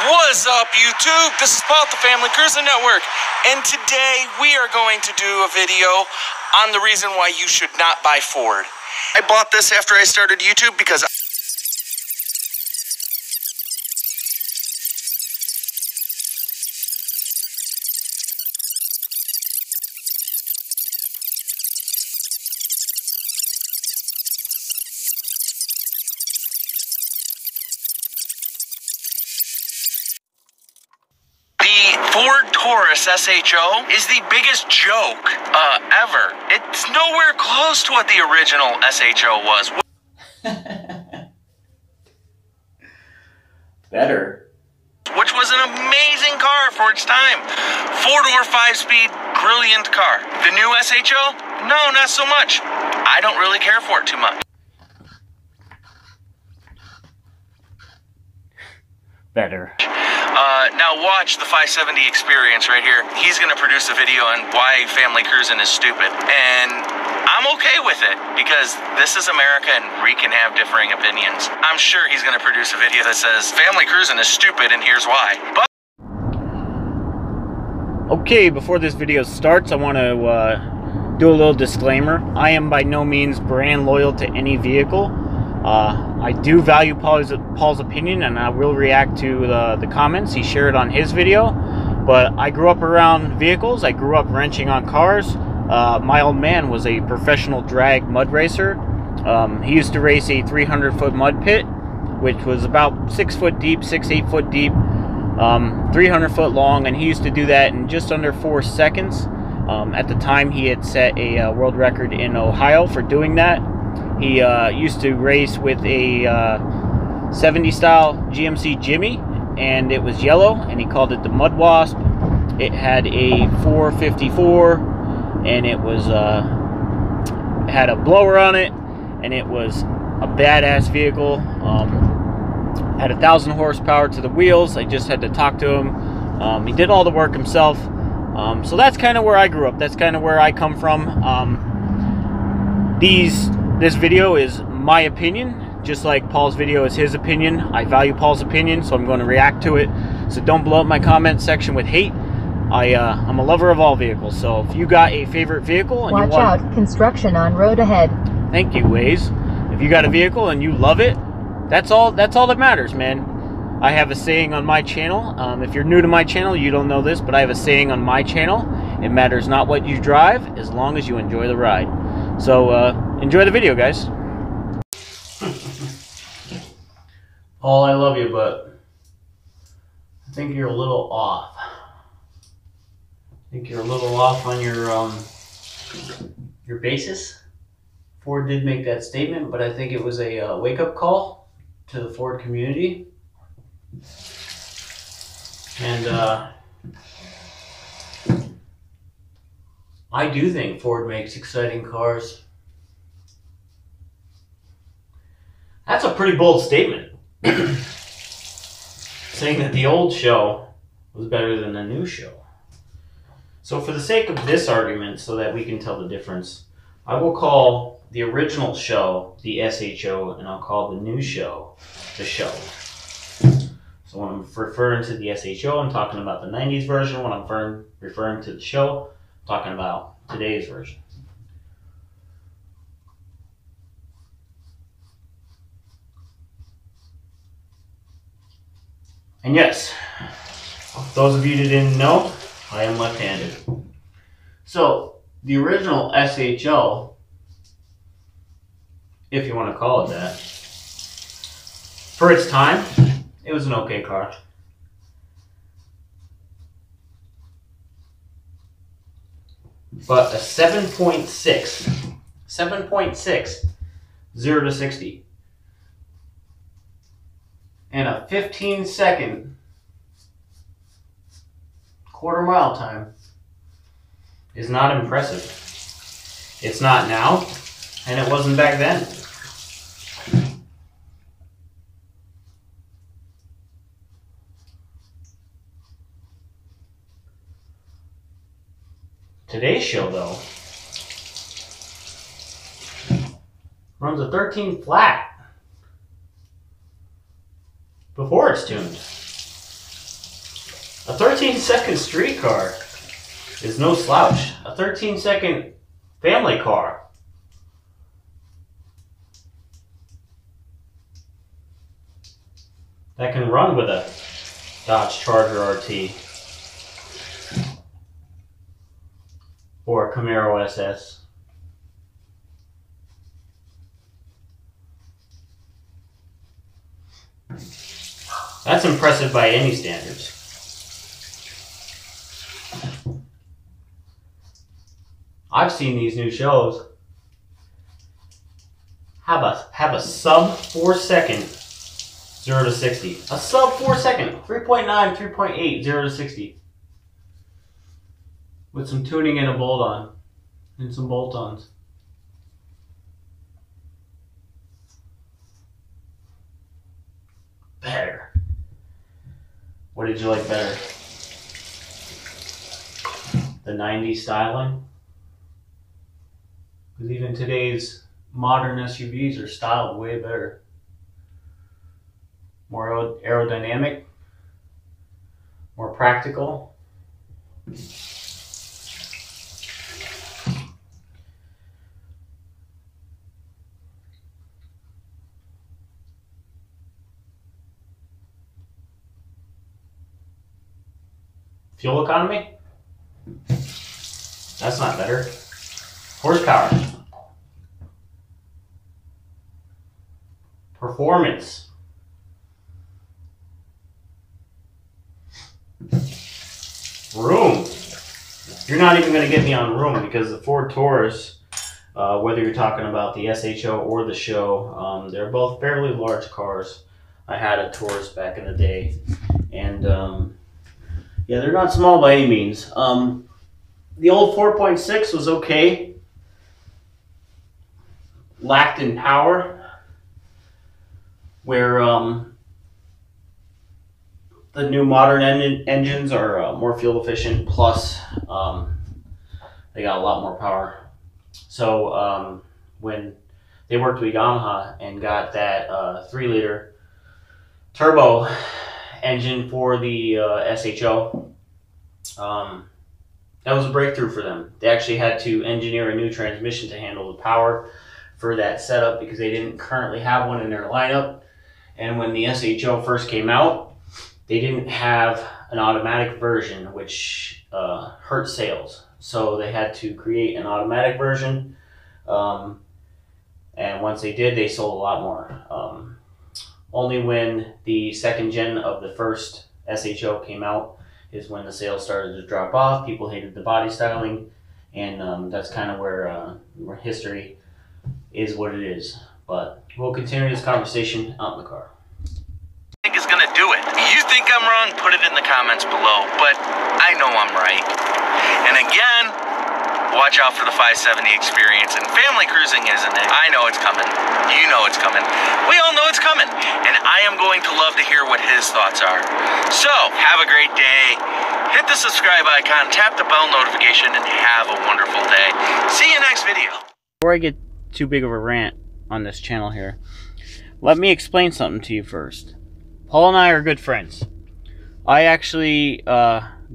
What's up, YouTube? This is Paul at the Family Cruisin Network, and today we are going to do a video on the reason why you should not buy Ford. I bought this after I started YouTube because Ford Taurus SHO is the biggest joke ever. It's nowhere close to what the original SHO was. Better. Which was an amazing car for its time. 4-door, 5-speed, brilliant car. The new SHO? No, not so much. I don't really care for it too much. Better. Now watch the 570 experience right here. He's going to produce a video on why Family Cruisin is stupid. And I'm okay with it because this is America and we can have differing opinions. I'm sure he's going to produce a video that says Family Cruisin is stupid and here's why. But okay, before this video starts, I want to do a little disclaimer. I am by no means brand loyal to any vehicle. I do value Paul's opinion, and I will react to the comments he shared on his video. But I grew up around vehicles. I grew up wrenching on cars. My old man was a professional drag mud racer. He used to race a 300-foot mud pit, which was about 6 foot deep, 8 foot deep, 300 foot long, and he used to do that in just under 4 seconds. At the time, he had set a world record in Ohio for doing that. He used to race with a 70 style GMC Jimmy, and it was yellow, and he called it the Mud Wasp. It had a 454, and it was had a blower on it, and it was a badass vehicle. Had 1,000 horsepower to the wheels. I just had to talk to him. He did all the work himself. So that's kind of where I grew up. That's kind of where I come from. This video is my opinion, just like Paul's video is his opinion. I value Paul's opinion, so I'm going to react to it. So don't blow up my comment section with hate. I'm a lover of all vehicles, so if you got a favorite vehicle and watch out, construction on road ahead. Thank you, Waze. If you got a vehicle and you love it, that's all that matters, man. I have a saying on my channel. If you're new to my channel, you don't know this, but I have a saying on my channel. It matters not what you drive, as long as you enjoy the ride. So, enjoy the video, guys. Paul, I love you, but I think you're a little off. I think you're a little off on your basis. Ford did make that statement, but I think it was a wake-up call to the Ford community. And I do think Ford makes exciting cars. That's a pretty bold statement. Saying that the old show was better than the new show. So for the sake of this argument, so that we can tell the difference, I will call the original show the SHO, and I'll call the new show the show. So when I'm referring to the SHO, I'm talking about the 90s version. When I'm referring to the show, I'm talking about today's version. And yes, those of you that didn't know, I am left-handed. So the original SHO, if you want to call it that, for its time, it was an okay car. But a 7.6, 0 to 60, and a 15-second quarter-mile time is not impressive. It's not now, and it wasn't back then. Today's show, though, runs a 13 flat before it's tuned. A 13-second street car is no slouch. A 13-second family car. That can run with a Dodge Charger RT or a Camaro SS. That's impressive by any standards. I've seen these new shows have a sub 4 second 0 to 60. A sub 4 second, 3.9, 3.8, 0 to 60. With some tuning and a bolt-on. And some bolt-ons. Better. What did you like better? The 90s styling? Because even today's modern SUVs are styled way better. More aerodynamic, more practical. Fuel economy? That's not better. Horsepower. Performance. Room. You're not even going to get me on room because the Ford Taurus, whether you're talking about the SHO or the show, they're both fairly large cars. I had a Taurus back in the day, and yeah, they're not small by any means. The old 4.6 was okay. Lacked in power, where the new modern engines are more fuel efficient, plus they got a lot more power. So when they worked with Yamaha and got that 3-liter turbo engine for the SHO, that was a breakthrough for them. They actually had to engineer a new transmission to handle the power for that setup because they didn't currently have one in their lineup. And when the SHO first came out, they didn't have an automatic version, which hurt sales. So they had to create an automatic version. And once they did, they sold a lot more. Only when the second gen of the first SHO came out is when the sales started to drop off. People hated the body styling, and that's kind of where history is what it is. But we'll continue this conversation out in the car. I think is going to do it. You think I'm wrong? Put it in the comments below, but I know I'm right. And again, watch out for the 570 experience, and family cruising isn't it. I know it's coming. You know it's coming. We all know it's coming. And I am going to love to hear what his thoughts are. So, have a great day. Hit the subscribe icon, tap the bell notification, and have a wonderful day. See you next video. Before I get too big of a rant on this channel here, let me explain something to you first. Paul and I are good friends. I actually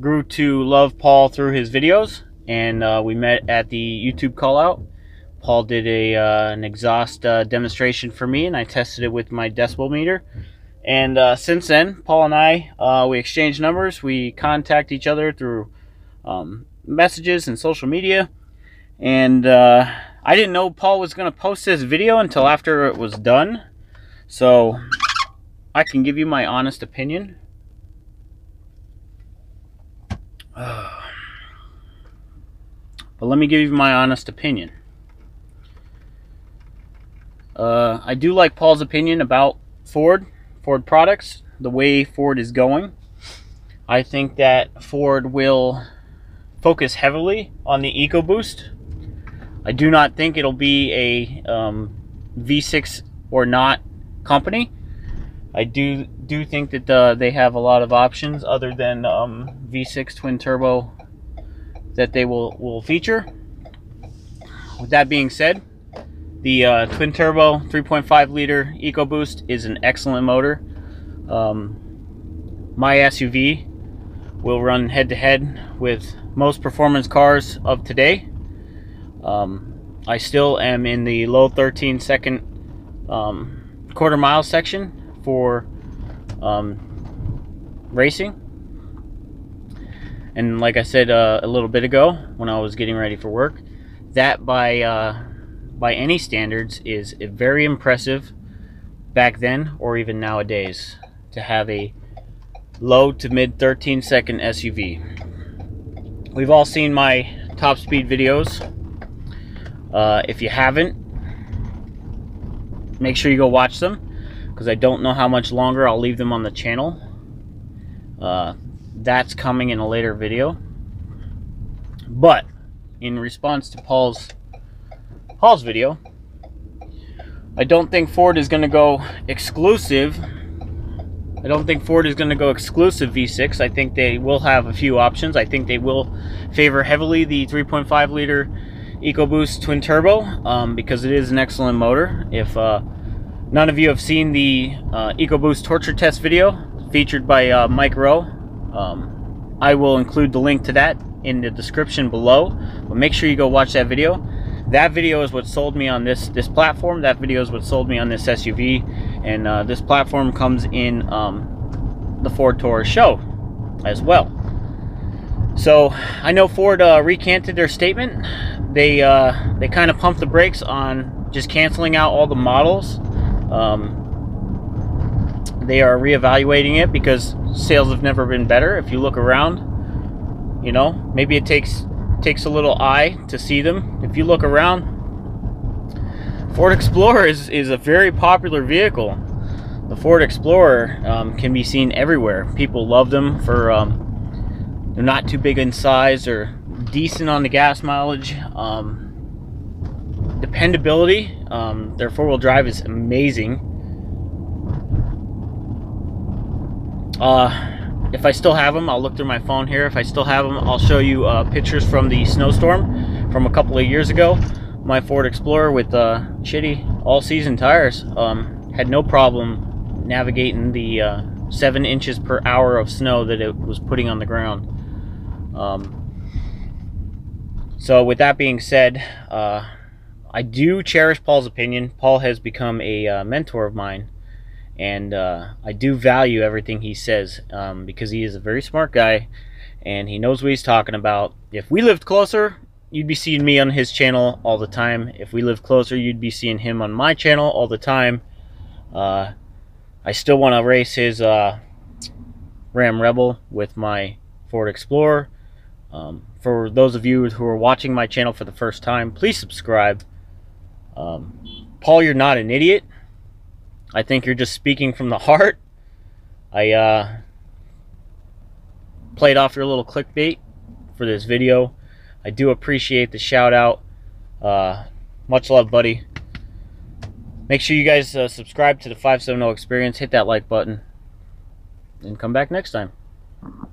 grew to love Paul through his videos, and we met at the YouTube call out. Paul did an exhaust demonstration for me, and I tested it with my decibel meter. And since then, Paul and I, we exchanged numbers. We contact each other through messages and social media. And I didn't know Paul was going to post this video until after it was done. So I can give you my honest opinion. But let me give you my honest opinion. I do like Paul's opinion about Ford products, the way Ford is going. I think that Ford will focus heavily on the Ecoboost. I do not think it'll be a V6 or not company. I do think that they have a lot of options other than V6 twin turbo that they will feature. With that being said, the twin turbo 3.5 liter Ecoboost is an excellent motor. My SUV will run head-to-head with most performance cars of today. I still am in the low 13-second quarter mile section for racing. And like I said a little bit ago when I was getting ready for work, that by any standards is very impressive back then or even nowadays to have a low to mid 13-second SUV. We've all seen my top speed videos. If you haven't, make sure you go watch them, because I don't know how much longer I'll leave them on the channel. That's coming in a later video. But in response to Paul's video, I don't think Ford is going to go exclusive. I don't think Ford is going to go exclusive V6. I think they will have a few options. I think they will favor heavily the 3.5 liter Ecoboost twin turbo, because it is an excellent motor. If none of you have seen the Ecoboost torture test video featured by Mike Rowe, I will include the link to that in the description below. But make sure you go watch that video. That video is what sold me on this platform. That video is what sold me on this SUV. And this platform comes in the Ford Taurus show as well. So I know Ford recanted their statement. They kind of pumped the brakes on just canceling out all the models. They are reevaluating it because sales have never been better. If you look around, you know, maybe it takes a little eye to see them. If you look around, Ford Explorer is a very popular vehicle. The Ford Explorer can be seen everywhere. People love them for they're not too big in size, or decent on the gas mileage. Dependability, their four-wheel drive is amazing. If I still have them, I'll look through my phone here. If I still have them, I'll show you pictures from the snowstorm from a couple of years ago. My Ford Explorer with shitty all-season tires had no problem navigating the 7 inches per hour of snow that it was putting on the ground. So with that being said, I do cherish Paul's opinion. Paul has become a mentor of mine, and I do value everything he says, because he is a very smart guy and he knows what he's talking about. If we lived closer, you'd be seeing me on his channel all the time. If we lived closer, you'd be seeing him on my channel all the time. I still want to race his Ram Rebel with my Ford Explorer. For those of you who are watching my channel for the first time, please subscribe. Paul, you're not an idiot. I think you're just speaking from the heart. I played off your little clickbait for this video. I do appreciate the shout out. Much love, buddy. Make sure you guys subscribe to the 570 Experience. Hit that like button. And come back next time.